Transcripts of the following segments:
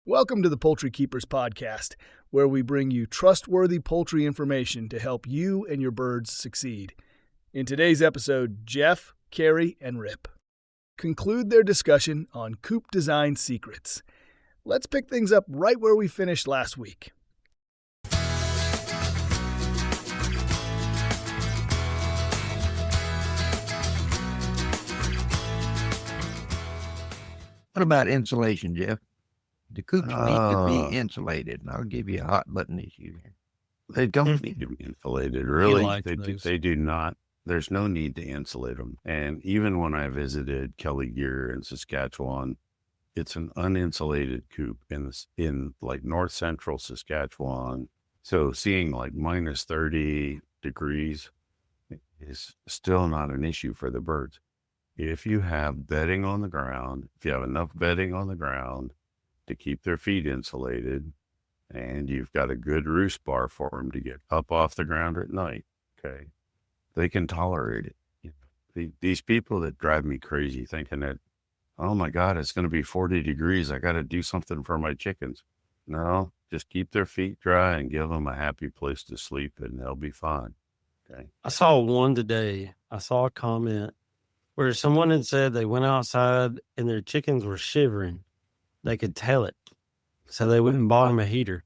Welcome to the Poultry Keepers Podcast, where we bring you trustworthy poultry information to help you and your birds succeed. In today's episode, Jeff, Carey, and Rip conclude their discussion on coop design secrets. Let's pick things up right where we finished last week. What about insulation, Jeff? The coops need to be insulated, and I'll give you a hot button issue here. They don't need to be insulated, really. They do not. There's no need to insulate them. And even when I visited Kelly Gear in Saskatchewan, it's an uninsulated coop in like north central Saskatchewan. So seeing like minus 30 degrees is still not an issue for the birds. If you have bedding on the ground, if you have enough bedding on the ground to keep their feet insulated, and you've got a good roost bar for them to get up off the ground at night, okay, they can tolerate it. These people that drive me crazy thinking that, oh my God, it's going to be 40 degrees. I got to do something for my chickens. No, just keep their feet dry and give them a happy place to sleep and they'll be fine. Okay. I saw one today. I saw a comment where someone had said they went outside and their chickens were shivering. They could tell it. So they went and bought them a heater.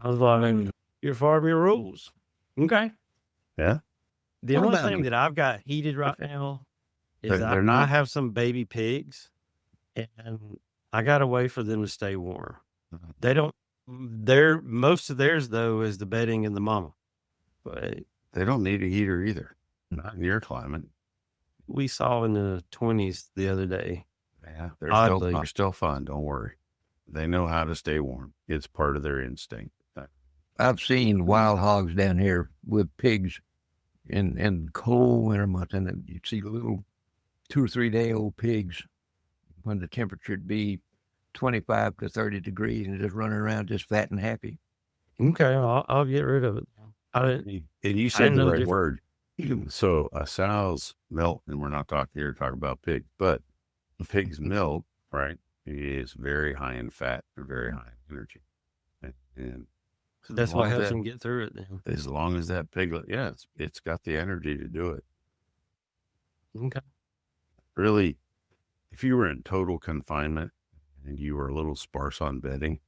I was like, you're following your rules. Okay. Yeah. The only thing that I've got heated right now is I have some baby pigs and I got a way for them to stay warm. Most of theirs though is the bedding and the mama. But they don't need a heater either. Not in your climate. We saw in the 20s the other day. Yeah, they're still fun. Don't worry. They know how to stay warm. It's part of their instinct. I've seen wild hogs down here with pigs in cold winter months, and you see little 2 or 3 day old pigs when the temperature would be 25 to 30 degrees and just running around just fat and happy. Okay, I'll get rid of it. And you said the right word. So a sow's milk, and we're not talking about pig, but a pig's milk, right, is very high in fat and very high in energy. And so that's what helps them get through it then. As long as that piglet, it's got the energy to do it. Okay. Really, if you were in total confinement and you were a little sparse on bedding,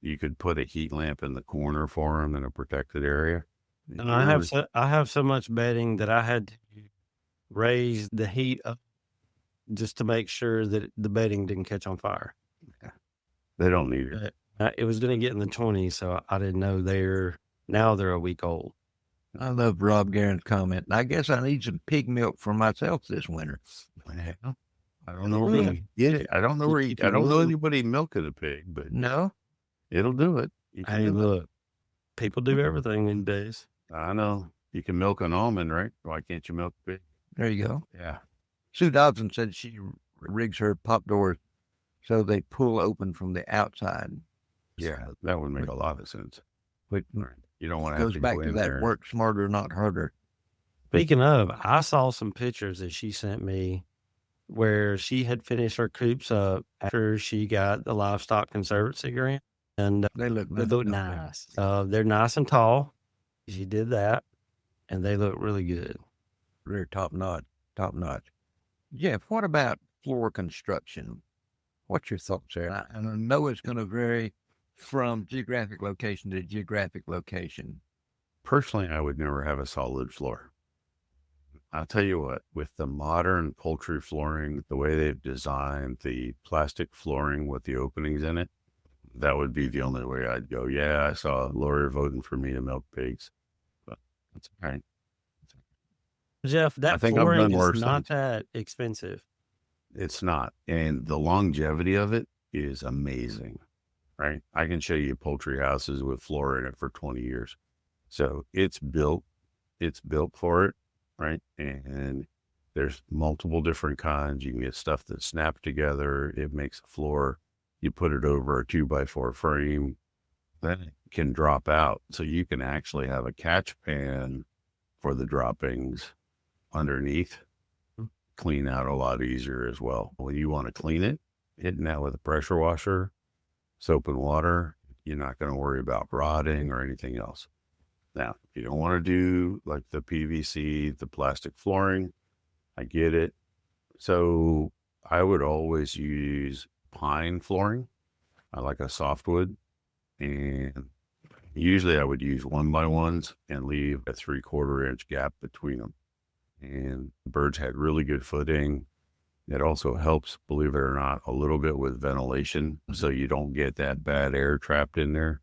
you could put a heat lamp in the corner for them in a protected area. And I have so much bedding that I had to raise the heat up just to make sure that the bedding didn't catch on fire. Yeah. They don't need it. It was going to get in the 20s, so I didn't know now they're a week old. I love Rob Guerin's comment. I guess I need some pig milk for myself this winter. Well, I don't know where you get it. I don't know anybody milking a pig, but no, it'll do it. Hey, look, people do everything these days. I know. You can milk an almond, right? Why can't you milk a pig? There you go. Yeah. Sue Dobson said she rigs her pop doors so they pull open from the outside. Yeah, that would make a lot of sense. Which you don't want to have to goes back go to in that there. work smarter, not harder. Speaking of, I saw some pictures that she sent me where she had finished her coops up after she got the Livestock Conservancy grant. And they look nice. They're nice and tall. She did that, and they look really good. They're top notch. Jeff, what about floor construction? What's your thoughts there? And I know it's going to vary from geographic location to geographic location. Personally, I would never have a solid floor. I'll tell you what, with the modern poultry flooring, the way they've designed the plastic flooring with the openings in it, that would be the only way I'd go. Yeah, I saw a lawyer voting for me to milk pigs, but that's all right. Jeff, that flooring is not that expensive. It's not. And the longevity of it is amazing, right? I can show you poultry houses with floor in it for 20 years. So it's built for it, right? And there's multiple different kinds. You can get stuff that snaps together. It makes a floor. You put it over a 2x4 frame, then it can drop out. So you can actually have a catch pan for the droppings underneath. Clean out a lot easier as well. When you want to clean it, hitting that with a pressure washer soap and water, you're not going to worry about rotting or anything else. Now, if you don't want to do like the PVC, the plastic flooring, I get it. So I would always use pine flooring. I like a softwood, and usually I would use 1x1s and leave a 3/4 inch gap between them. And birds had really good footing. It also helps, believe it or not, a little bit with ventilation, so you don't get that bad air trapped in there.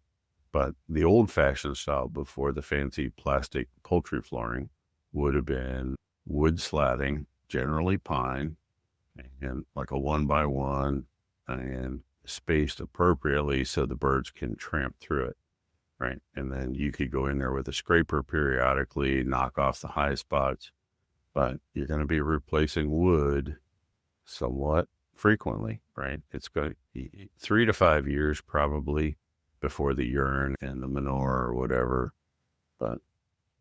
But the old-fashioned style before the fancy plastic poultry flooring would have been wood slatting, generally pine, and like a 1x1, and spaced appropriately so the birds can tramp through it, right? And then you could go in there with a scraper periodically, knock off the high spots, but you're going to be replacing wood somewhat frequently, right? It's going to be 3 to 5 years probably before the urine and the manure or whatever, but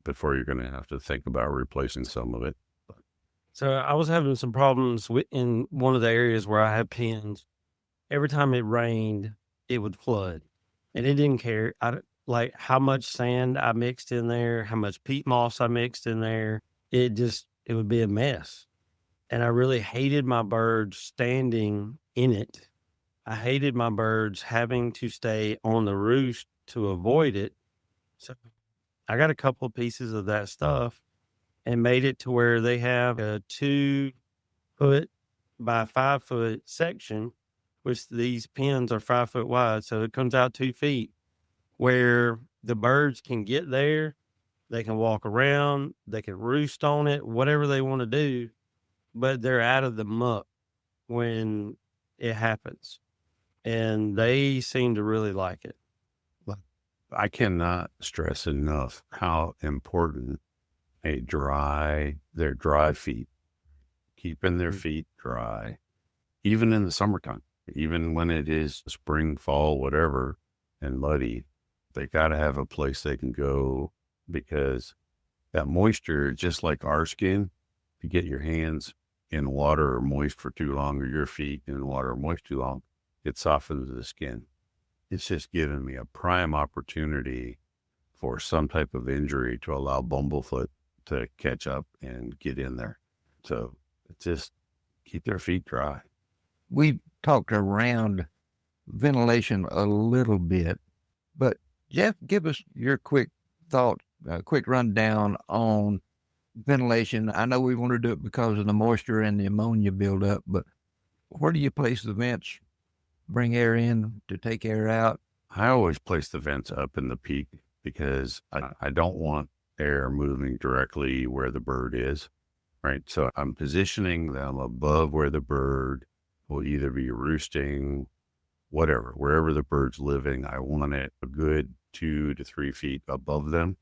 before you're going to have to think about replacing some of it. So I was having some problems in one of the areas where I had pens. Every time it rained, it would flood, and it didn't care. Like how much sand I mixed in there, how much peat moss I mixed in there. It would be a mess. And I really hated my birds standing in it. I hated my birds having to stay on the roost to avoid it. So I got a couple of pieces of that stuff and made it to where they have a 2-foot by 5-foot section, which these pens are 5 foot wide. So it comes out 2 feet where the birds can get there. They can walk around, they can roost on it, whatever they want to do, but they're out of the muck when it happens. And they seem to really like it. I cannot stress enough how important their dry feet, keeping their feet dry, even in the summertime, even when it is spring, fall, whatever, and muddy, they got to have a place they can go, because that moisture, just like our skin, if you get your hands in water or moist for too long, or your feet in water or moist too long, it softens the skin. It's just given me a prime opportunity for some type of injury to allow bumblefoot to catch up and get in there. So just keep their feet dry. We talked around ventilation a little bit, but Jeff, give us your quick rundown on ventilation. I know we want to do it because of the moisture and the ammonia buildup, but where do you place the vents? Bring air in to take air out? I always place the vents up in the peak because I don't want air moving directly where the bird is, right? So I'm positioning them above where the bird will either be roosting, whatever, wherever the bird's living. I want it a good 2 to 3 feet above them.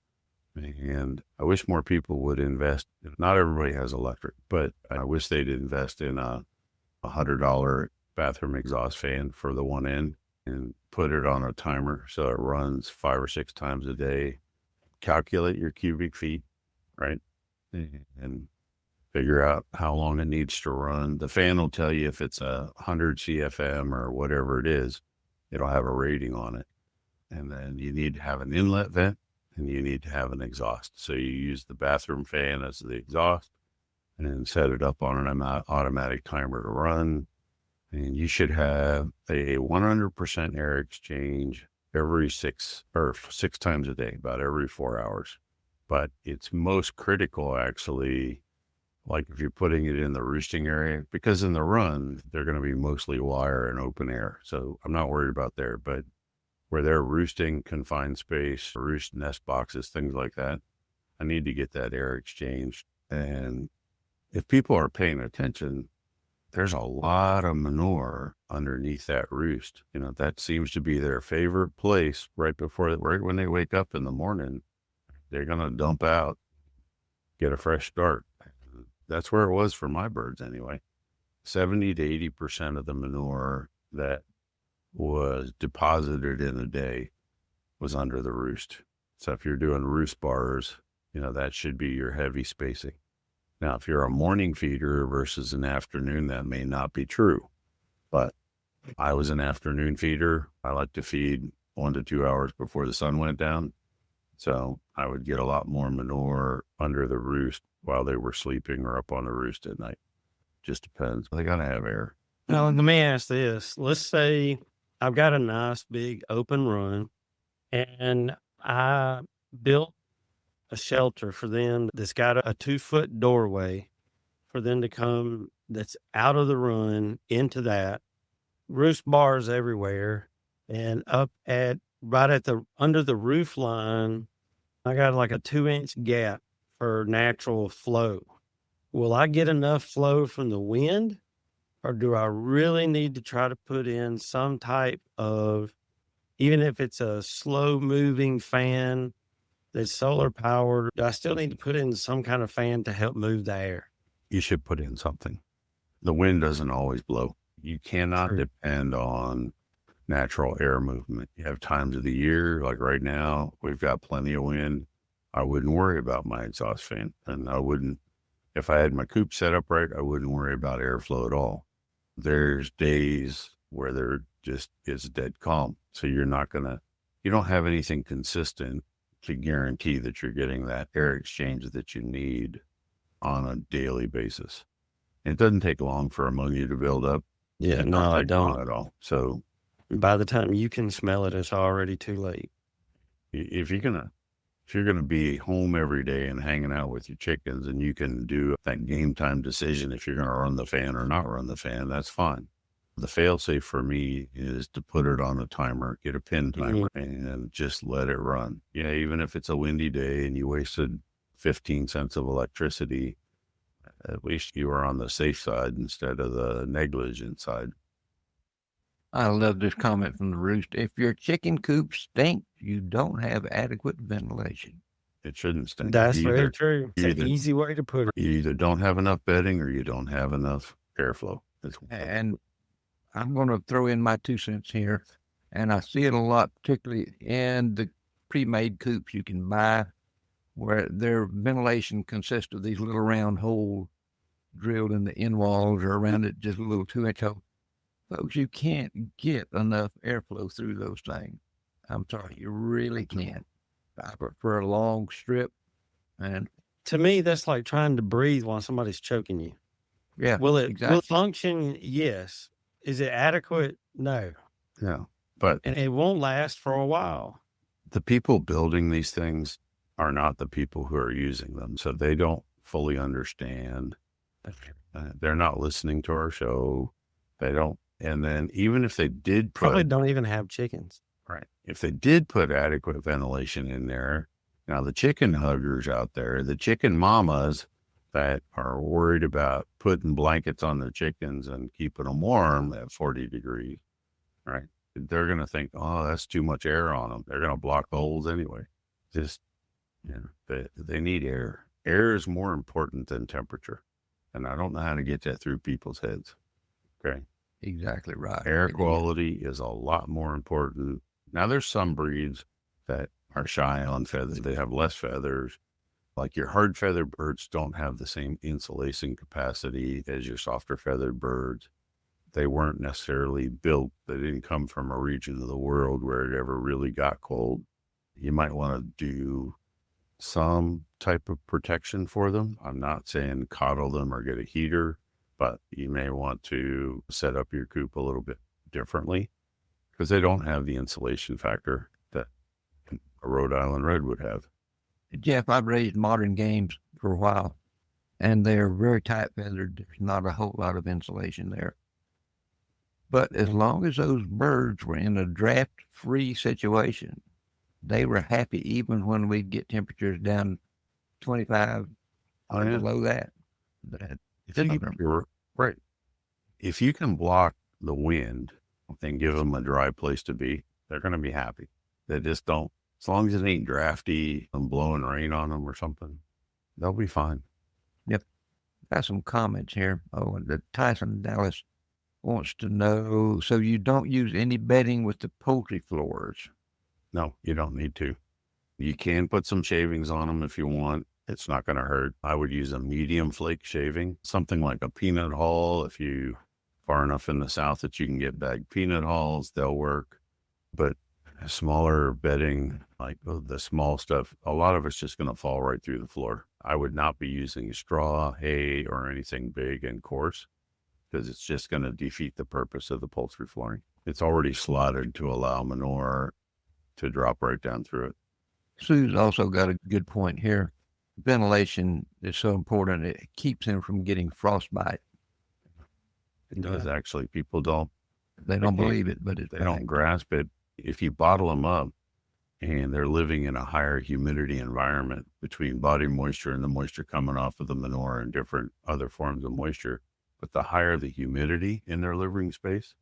And I wish more people would invest. Not everybody has electric, but I wish they'd invest in a $100 bathroom exhaust fan for the one end and put it on a timer so it runs 5 or 6 times a day. Calculate your cubic feet, right? And figure out how long it needs to run. The fan will tell you if it's 100 CFM or whatever it is. It'll have a rating on it. And then you need to have an inlet vent and you need to have an exhaust. So you use the bathroom fan as the exhaust and then set it up on an automatic timer to run. And you should have a 100% air exchange every 6 times a day, about every 4 hours. But it's most critical, actually, like if you're putting it in the roosting area, because in the run, they're going to be mostly wire and open air. So I'm not worried about there, but where they're roosting, confined space, roost nest boxes, things like that, I need to get that air exchanged. And if people are paying attention, there's a lot of manure underneath that roost. You know, that seems to be their favorite place right when they wake up in the morning. They're going to dump out, get a fresh start. That's where it was for my birds anyway. 70 to 80% of the manure that was deposited in a day was under the roost. So if you're doing roost bars, you know, that should be your heavy spacing. Now, if you're a morning feeder versus an afternoon, that may not be true. But I was an afternoon feeder. I like to feed 1 to 2 hours before the sun went down. So I would get a lot more manure under the roost while they were sleeping or up on the roost at night. Just depends. They got to have air. Now, let me ask this. Let's say I've got a nice big open run and I built a shelter for them that's got a 2-foot doorway for them to come that's out of the run into that. Roost bars everywhere, and up at right at the under the roof line, I got like a 2-inch gap for natural flow. Will I get enough flow from the wind, or do I really need to try to put in some type of, even if it's a slow moving fan that's solar powered, do I still need to put in some kind of fan to help move the air? You should put in something. The wind doesn't always blow. You cannot depend on natural air movement. You have times of the year, like right now, we've got plenty of wind. I wouldn't worry about my exhaust fan. And I wouldn't, if I had my coop set up right, I wouldn't worry about airflow at all. There's days where there just is dead calm. So you don't have anything consistent to guarantee that you're getting that air exchange that you need on a daily basis. It doesn't take long for ammonia to build up. Yeah, no, I don't at all. So by the time you can smell it, it's already too late. if you're gonna be home every day and hanging out with your chickens, and you can do that game time decision if you're gonna run the fan or not run the fan, that's fine. The fail-safe for me is to put it on a timer, get a pin timer, and just let it run. Yeah, even if it's a windy day and you wasted 15 cents of electricity, at least you are on the safe side instead of the negligent side. I love this comment from the roost. If your chicken coop stinks, you don't have adequate ventilation. It shouldn't stink. That's very true. It's an easy way to put it. You either don't have enough bedding or you don't have enough airflow. And I'm going to throw in my 2 cents here. And I see it a lot, particularly in the pre-made coops you can buy, where their ventilation consists of these little round holes drilled in the end walls or around it, just a little 2-inch hole. Folks, you can't get enough airflow through those things. I'm sorry, you really can't. I prefer a long strip. And to me, that's like trying to breathe while somebody's choking you. Yeah, will it exactly. Function? Yes. Is it adequate? No. Yeah, but and it won't last for a while. The people building these things are not the people who are using them, so they don't fully understand. They're not listening to our show. They don't. And then even if they did probably don't even have chickens. Right. If they did put adequate ventilation in there, now the chicken huggers out there, the chicken mamas that are worried about putting blankets on their chickens and keeping them warm at 40 degrees, right? They're going to think, oh, that's too much air on them. They're going to block the holes anyway. Just, they need air. Air is more important than temperature. And I don't know how to get that through people's heads. Okay. Exactly right. Air quality is a lot more important. Now, there's some breeds that are shy on feathers. They have less feathers. Like your hard feathered birds don't have the same insulation capacity as your softer feathered birds. They weren't necessarily built. They didn't come from a region of the world where it ever really got cold. You might want to do some type of protection for them. I'm not saying coddle them or get a heater, but you may want to set up your coop a little bit differently because they don't have the insulation factor that a Rhode Island Red would have. Jeff, I've raised modern games for a while, and they're very tight feathered. There's not a whole lot of insulation there. But as long as those birds were in a draft-free situation, they were happy even when we'd get temperatures down 25 or below that. Right. If you can block the wind and give them a dry place to be, they're going to be happy. They just don't, as long as it ain't drafty and blowing rain on them or something, they'll be fine. Yep. Got some comments here. Oh, and the Tyson Dallas wants to know, so you don't use any bedding with the poultry floors? No, you don't need to. You can put some shavings on them if you want. It's not going to hurt. I would use a medium flake shaving, something like a peanut hull. If you far enough in the south that you can get bagged peanut hulls, they'll work. But smaller bedding, like the small stuff, a lot of it's just going to fall right through the floor. I would not be using straw, hay, or anything big and coarse, because it's just going to defeat the purpose of the poultry flooring. It's already slotted to allow manure to drop right down through it. Sue's also got a good point here. Ventilation is so important. It keeps them from getting frostbite. It does, actually. People don't. They don't believe it, but they don't grasp it. If you bottle them up and they're living in a higher humidity environment between body moisture and the moisture coming off of the manure and different other forms of moisture, but the higher the humidity in their living space,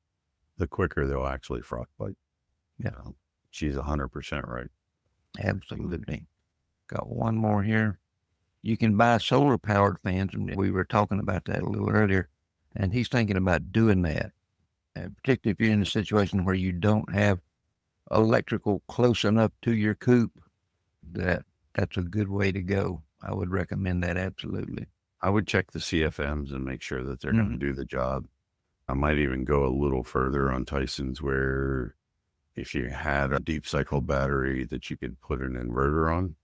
the quicker they'll actually frostbite. Yeah. She's 100% right. Absolutely. Got one more here. You can buy solar powered fans, and we were talking about that a little earlier, and he's thinking about doing that. And particularly if you're in a situation where you don't have electrical close enough to your coop, that's a good way to go. I would recommend that, absolutely. I would check the CFMs and make sure that they're going to do the job. I might even go a little further on Tyson's, where if you had a deep cycle battery that you could put an inverter on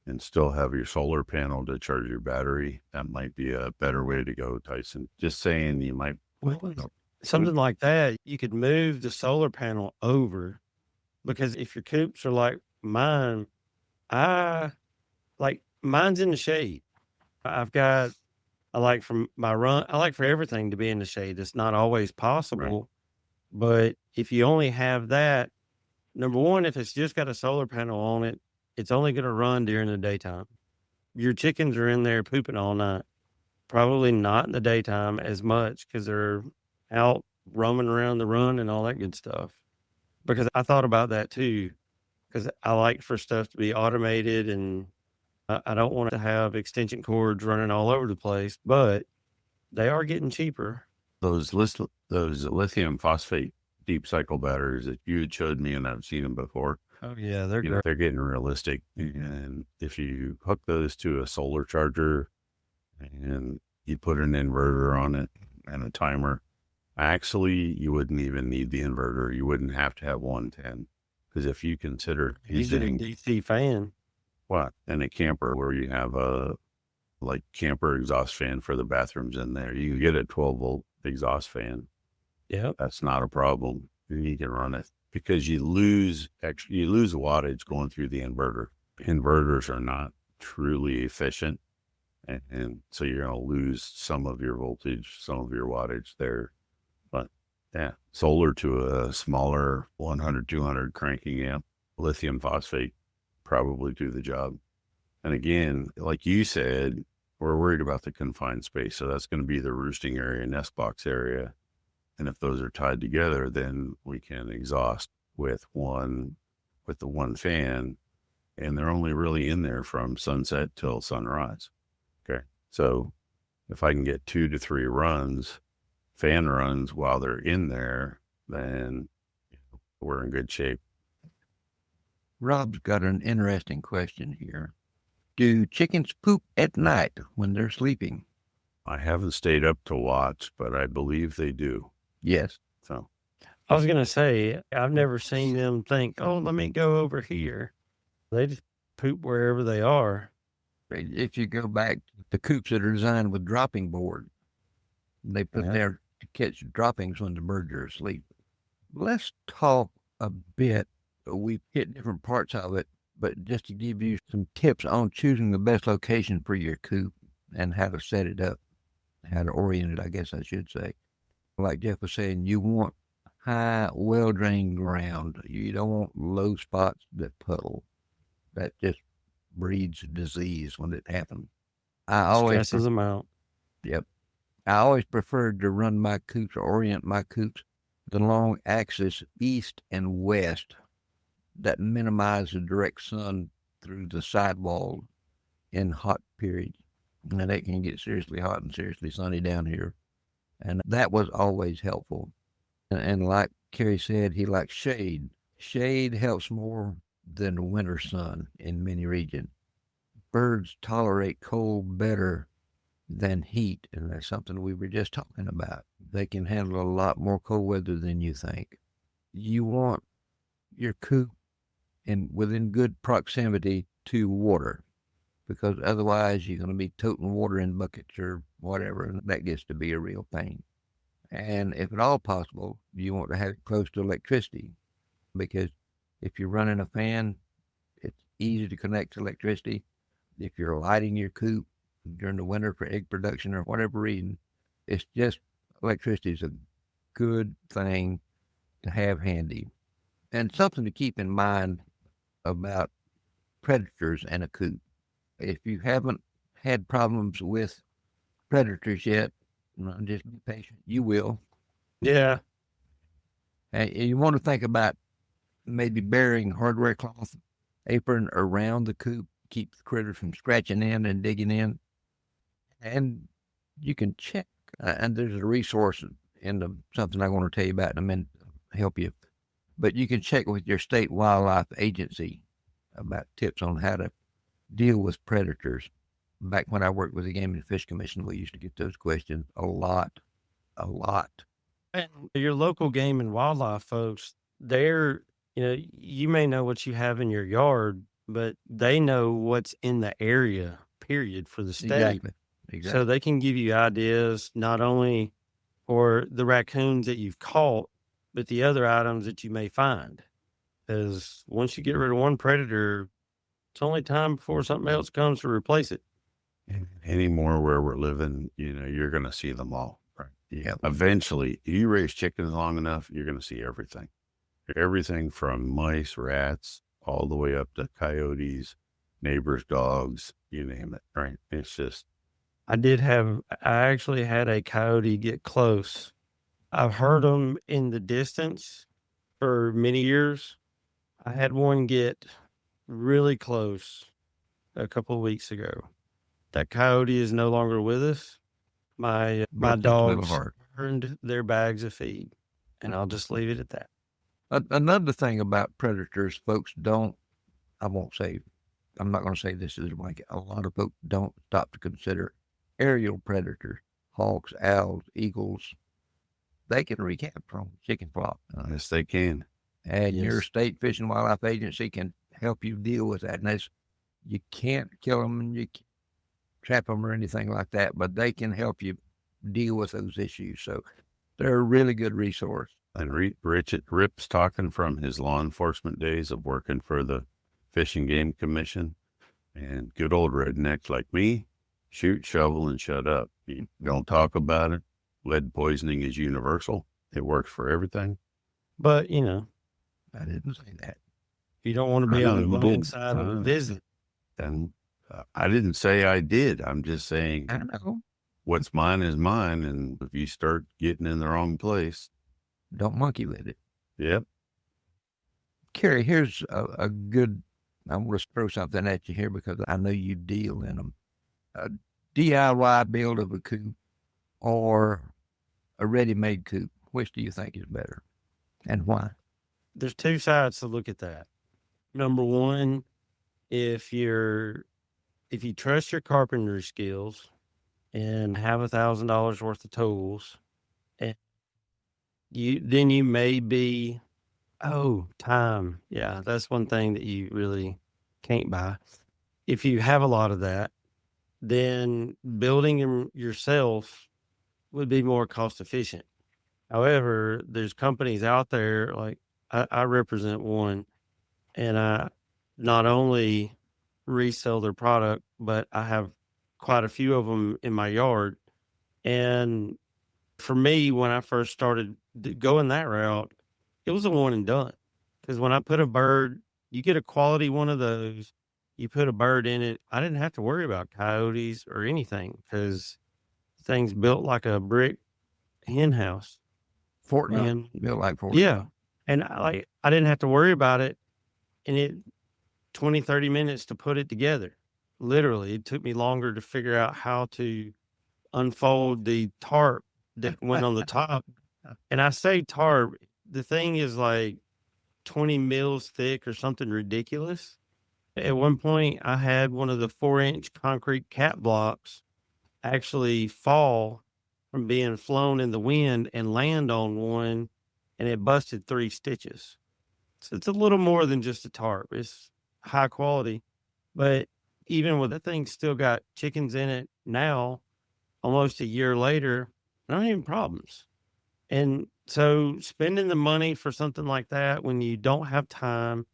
and still have your solar panel to charge your battery, that might be a better way to go, Tyson. Just saying, you might. Well, something like that, you could move the solar panel over, because if your coops are like mine, mine's in the shade. I like for everything to be in the shade. It's not always possible, but if you only have that, number one, if it's just got a solar panel on it, it's only going to run during the daytime. Your chickens are in there pooping all night. Probably not in the daytime as much, because they're out roaming around the run and all that good stuff. Because I thought about that too, because I like for stuff to be automated, and I don't want to have extension cords running all over the place, but they are getting cheaper. Those lithium phosphate deep cycle batteries that you had showed me, and I've seen them before. Oh yeah, they're great. They're getting realistic. And if you hook those to a solar charger and you put an inverter on it and a timer, actually you wouldn't even need the inverter. You wouldn't have to have 110, because if you consider using DC fan, in a camper where you have a camper exhaust fan for the bathrooms in there, you get a 12-volt exhaust fan. Yeah, that's not a problem. You can run it, because you lose wattage going through the inverter. Inverters are not truly efficient, and so you're going to lose some of your voltage, some of your wattage there. But yeah, solar to a smaller 100, 200 cranking amp, lithium phosphate probably do the job. And again, like you said, we're worried about the confined space, so that's going to be the roosting area, nest box area. And if those are tied together, then we can exhaust with the one fan, and they're only really in there from sunset till sunrise. Okay. So if I can get 2 to 3 fan runs while they're in there, then we're in good shape. Rob's got an interesting question here. Do chickens poop at night when they're sleeping? I haven't stayed up to watch, but I believe they do. Yes. So I was going to say, I've never seen them think, oh, let me go over here. They just poop wherever they are. If you go back, the coops that are designed with dropping board, they put there to catch droppings when the birds are asleep. Let's talk a bit. We've hit different parts of it, but just to give you some tips on choosing the best location for your coop and how to set it up, how to orient it, I guess I should say. Like Jeff was saying, you want high, well-drained ground. You don't want low spots that puddle. That just breeds disease when it happens. Stresses them out. Yep. I always preferred to run my coops or orient my coops the long axis east and west. That minimizes the direct sun through the sidewall in hot periods. And it can get seriously hot and seriously sunny down here. And that was always helpful. And like Carey said, he likes shade. Shade helps more than the winter sun in many regions. Birds tolerate cold better than heat, and that's something we were just talking about. They can handle a lot more cold weather than you think. You want your coop within good proximity to water, because otherwise you're going to be toting water in buckets or whatever, and that gets to be a real pain. And if at all possible, you want to have it close to electricity, because if you're running a fan, it's easy to connect to electricity. If you're lighting your coop during the winter for egg production or whatever reason, it's just electricity is a good thing to have handy. And something to keep in mind about predators and a coop. If you haven't had problems with predators yet, just be patient. You will. Yeah. And you want to think about maybe burying hardware cloth apron around the coop, keep the critters from scratching in and digging in. And you can check, and there's a resource in something I'm going to tell you about in a minute to help you. But you can check with your state wildlife agency about tips on how to deal with predators. Back when I worked with the Game and Fish Commission, we used to get those questions a lot. And your local game and wildlife folks, you may know what you have in your yard, but they know what's in the area, period, for the state. Exactly. So they can give you ideas not only for the raccoons that you've caught, but the other items that you may find. Because once you get rid of one predator, it's only time before something else comes to replace it. Anymore where we're living, you're going to see them all. Right. Yeah. Eventually, you raise chickens long enough, you're going to see everything. Everything from mice, rats, all the way up to coyotes, neighbors' dogs, you name it. Right. It's just. I actually had a coyote get close. I've heard them in the distance for many years. I had one get really close a couple of weeks ago. That coyote is no longer with us. My dogs earned their bags of feed, and I'll just leave it at that. Another thing about predators, folks I'm not going to say this is a blanket. A lot of folks don't stop to consider aerial predators, hawks, owls, eagles. They can wreak havoc from chicken flock. Yes, they can. And your state fish and wildlife agency can help you deal with that. And you can't kill them and you can't trap them or anything like that, but they can help you deal with those issues. So they're a really good resource. And Rip's talking from his law enforcement days of working for the Fish and Game Commission. And good old rednecks like me, shoot, shovel, and shut up. You don't talk about it. Lead poisoning is universal. It works for everything. But, I didn't say that. You don't want to be on the wrong side of the visit. And I didn't say I did. I'm just saying I know. What's mine is mine. And if you start getting in the wrong place, don't monkey with it. Yep. Carey, here's a good, I'm going to throw something at you here because I know you deal in them. A DIY build of a coop or a ready-made coop, which do you think is better and why? There's two sides to look at that. Number one, if you trust your carpentry skills and have $1,000 worth of tools, and you may be, time. Yeah, that's one thing that you really can't buy. If you have a lot of that, then building them yourself would be more cost efficient. However, there's companies out there, like I represent one, and I not only resell their product, but I have quite a few of them in my yard. And for me, when I first started going that route, it was a one and done. Because when I put a bird, you get a quality one of those, you put a bird in it, I didn't have to worry about coyotes or anything because things built like a brick hen house. Built like Fort. Yeah. And I didn't have to worry about it. And it 20, 30 minutes to put it together. Literally, it took me longer to figure out how to unfold the tarp that went on the top. And I say tarp, the thing is like 20 mils thick or something ridiculous. At one point, I had one of the 4-inch concrete cap blocks actually fall from being flown in the wind and land on one, and it busted 3 stitches. So it's a little more than just a tarp. It's high quality, but even with that thing still got chickens in it now, almost a year later, not even problems. And so spending the money for something like that when you don't have time,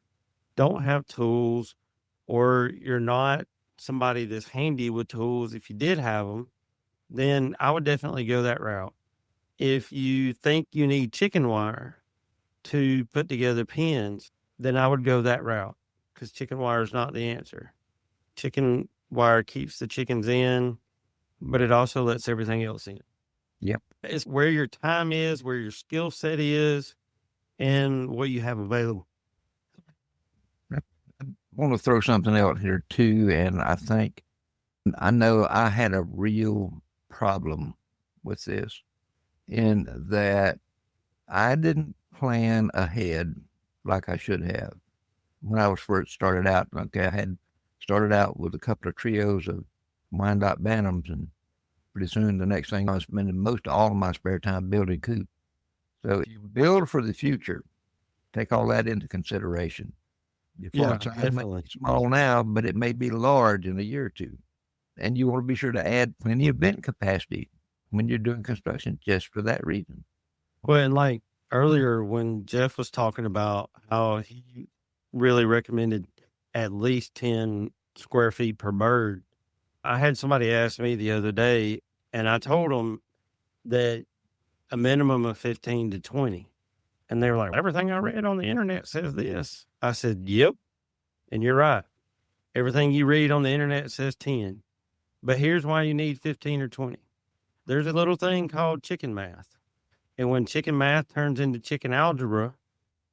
don't have tools, or you're not somebody that's handy with tools, if you did have them, then I would definitely go that route. If you think you need chicken wire to put together pens, then I would go that route, because chicken wire is not the answer. Chicken wire keeps the chickens in, but it also lets everything else in. Yep. It's where your time is, where your skill set is, and what you have available. I want to throw something out here too, and I know I had a real problem with this in that I didn't plan ahead like I should have. When I was first started out, okay, I had started out with a couple of trios of Wyandotte Bantams, and pretty soon the next thing I was spending most all of my spare time building coops. So if you build for the future, take all that into consideration. Your farm size may be small now, but it may be large in a year or two. And you want to be sure to add plenty of vent capacity when you're doing construction just for that reason. Well, and like earlier when Jeff was talking about how he really recommended at least 10 square feet per bird, I had somebody ask me the other day, and I told them that a minimum of 15 to 20. And they were like, everything I read on the internet says this. I said, yep. And you're right. Everything you read on the internet says 10. But here's why you need 15 or 20. There's a little thing called chicken math. And when chicken math turns into chicken algebra,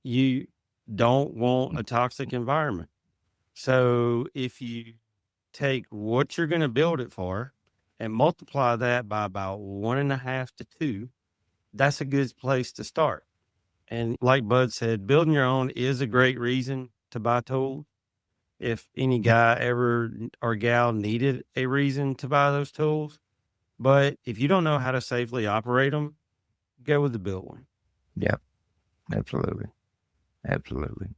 you don't want a toxic environment. So if you take what you're going to build it for and multiply that by about 1.5 to 2, that's a good place to start. And like Bud said, building your own is a great reason to buy tools. If any guy ever or gal needed a reason to buy those tools. But if you don't know how to safely operate them, go with the built one. Yep, absolutely. Absolutely.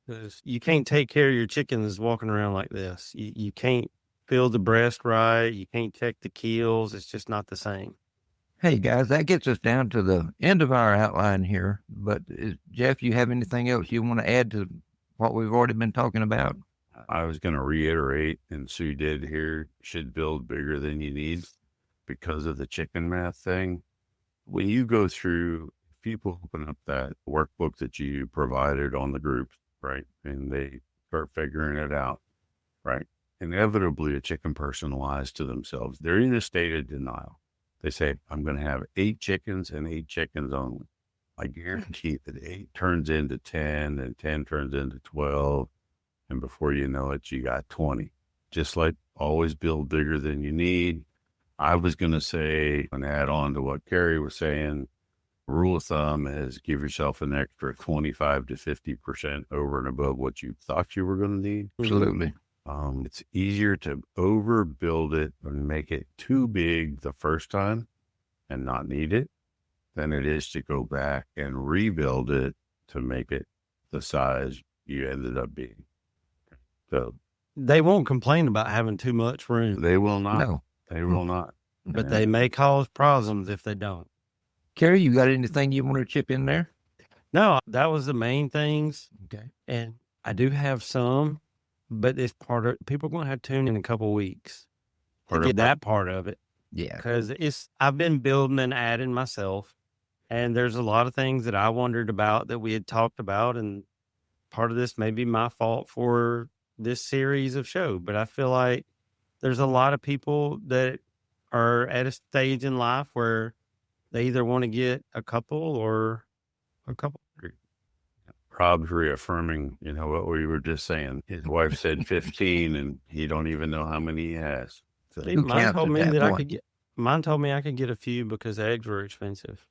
Because you can't take care of your chickens walking around like this. You can't fill the breast right. You can't check the keels. It's just not the same. Hey, guys, that gets us down to the end of our outline here. But Jeff, you have anything else you want to add to what we've already been talking about? I was going to reiterate, and Sue did here, should build bigger than you need because of the chicken math thing. When you go through, people open up that workbook that you provided on the group, right? And they start figuring it out, right? Inevitably, a chicken person lies to themselves. They're in a state of denial. They say, I'm going to have 8 chickens and 8 chickens only. I guarantee that 8 turns into 10 and 10 turns into 12. And before you know it, you got 20. Just like always build bigger than you need. I was going to say, and add on to what Carey was saying, rule of thumb is give yourself an extra 25 to 50% over and above what you thought you were going to need. Absolutely. It's easier to overbuild it and make it too big the first time and not need it than it is to go back and rebuild it to make it the size you ended up being. So they won't complain about having too much room. They will not. No. They will not. But they may cause problems if they don't. Carey, you got anything you want to chip in there? No, that was the main things. Okay. And I do have some, but it's part of, people are going to have to tune in a couple of weeks to get that part of it. Yeah. Because I've been building and adding myself, and there's a lot of things that I wondered about that we had talked about, and part of this may be my fault for this series of show, but I feel like there's a lot of people that are at a stage in life where they either want to get a couple or a couple. Rob's reaffirming, what we were just saying. His wife said 15 and he don't even know how many he has. So Mine told me that mine told me I could get a few because eggs were expensive.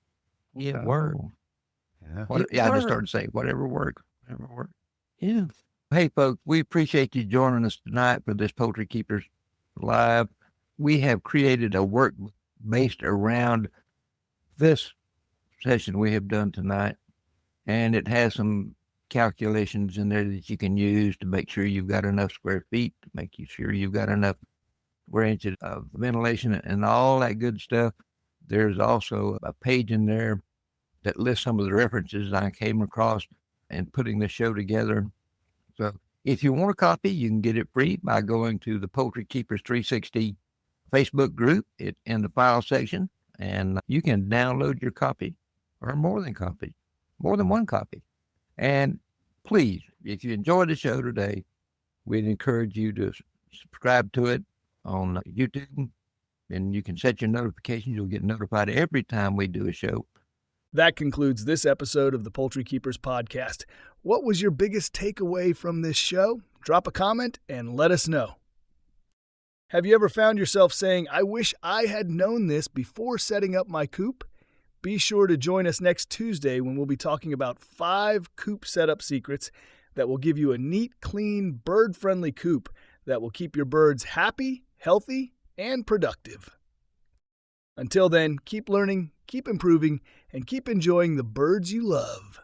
It worked. Yeah. I just started to say, whatever worked. Yeah. Hey, folks, we appreciate you joining us tonight for this Poultry Keepers Live. we have created a work based around this session we have done tonight, and it has some calculations in there that you can use to make sure you've got enough square feet, to make sure you've got enough square inches of ventilation and all that good stuff. There's also a page in there that lists some of the references I came across in putting the show together. So if you want a copy, you can get it free by going to the Poultry Keepers 360 Facebook group in the file section, and you can download your copy or more than one copy. And please, if you enjoyed the show today, we'd encourage you to subscribe to it on YouTube, and you can set your notifications. You'll get notified every time we do a show. That concludes this episode of the Poultry Keepers Podcast. What was your biggest takeaway from this show? Drop a comment and let us know. Have you ever found yourself saying, I wish I had known this before setting up my coop? Be sure to join us next Tuesday when we'll be talking about 5 coop setup secrets that will give you a neat, clean, bird-friendly coop that will keep your birds happy, healthy, and productive. Until then, keep learning, keep improving, and keep enjoying the birds you love.